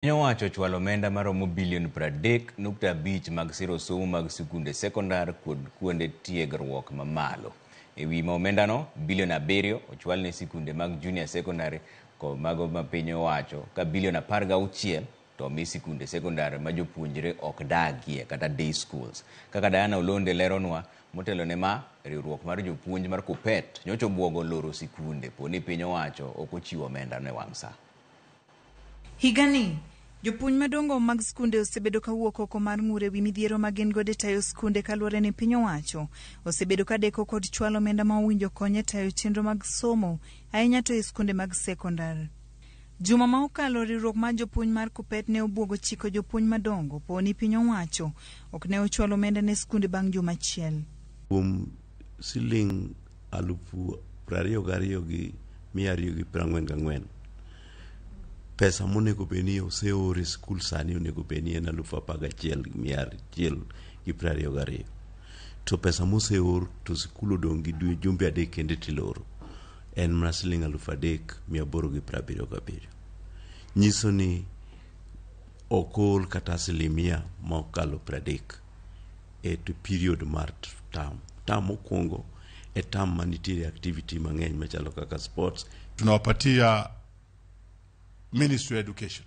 Nyowacho chwalo omenda maromo bilion 30.5 mag siro somo mag sikunde sekondar kod kuonde tiegruok mamalo. Ewi ma omendano, bilion 7 ochwal ne sikunde mag junior secondary kod mago ma piny owacho, ka bilion 16 to omi sikunde sekondar ma jopuonjre ok dagie kata day schools. Kaka Diana Olonde leronwa, motelo ne ma riwruok mar jopuonj mar KUPPET nyocha obwogo loro sikunde poni piny owacho ok ochiwo omenda ne wang' sa. Higani, jopuonj madongo mag skunde osebedo kawuok oko mar ng'ur ewi midhiero ma gin godo e tayo skunde kaluwore ni piny owacho osebedo kadeko kod chwalo omenda ma owinjo konye tayo chenro mag somo ahinya to e skunde mag sekondar. Juma ma okalo, riwruok mar jopuonj mar KUPPET ne obwogo chiko jopuonj madongo poni piny owacho ok ne ochwalo omenda ne skunde bang' juma achiel. Siling 22,244 pesa monego beni oseore skul sani onego beni en 11,122. To pesa moseor to skul odong' gi jumbe 3 kende tiloro en mana siling 3,877. Nyiso ni okol kata asilimia mokalo 30 e period mar tam mokwongo e tam manitiere activity mang'eny machalo kaka sports. Tunawapatia Ministry of Education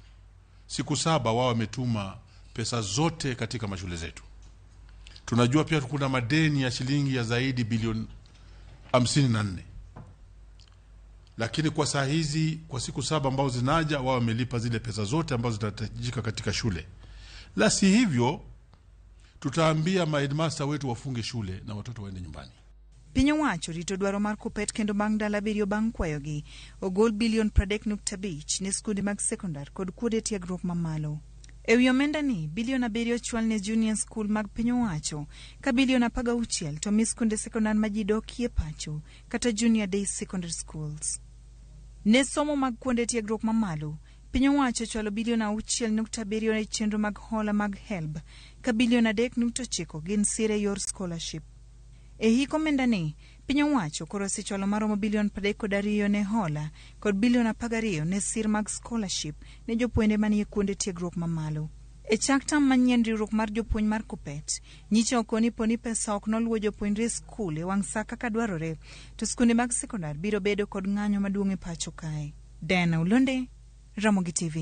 siku 7 wao wametuma pesa zote katika mashule zetu. Tunajua pia kuna madeni ya shilingi ya zaidi bilioni 54, lakini kwa saa hizi kwa siku 7 ambao zinaja wao wamelipa zile pesa zote ambazo zitahitajika katika shule. La si hivyo tutaambia headmaster wetu wafunge shule na watoto waende nyumbani. Piny owacho rito dwaro mar KUPPET kendo bang' dala 7 bang' kwayogi ogol bilion 30.5 ne skunde mag sekondar kod kuonde tiegruok mamalo. Ewi omenda ni, bilion 7 ochwal ne junior school mag piny owacho, ka bilion 16 to mi skunde sekondar ma ji dokie pacho kata junior day secondary schools. Ne somo mag kuonde tiegruok mamalo, piny owacho chwalo bilion 6.7 e chenro mag hola mag HELB, ka bilion 3.9 gin sire yor scholarship. E hik omenda ni, piny owacho koro osechwalo maromo bilion 32 ne hola kod bilion 12 ne sir mag scholarship ne jopuonjre manie kuonde tiegruok mamalo. E chak tam manyien, riwruok mar jopuonj mar KUPPET nyicho okoni poni pesa ok noluwo jopuonjre skul e wang' sa kaka dwarore, to skunde mag sekondar biro bedo kod ng'anyo maduong' e pacho kae. Diana Olonde, Ramogi TV.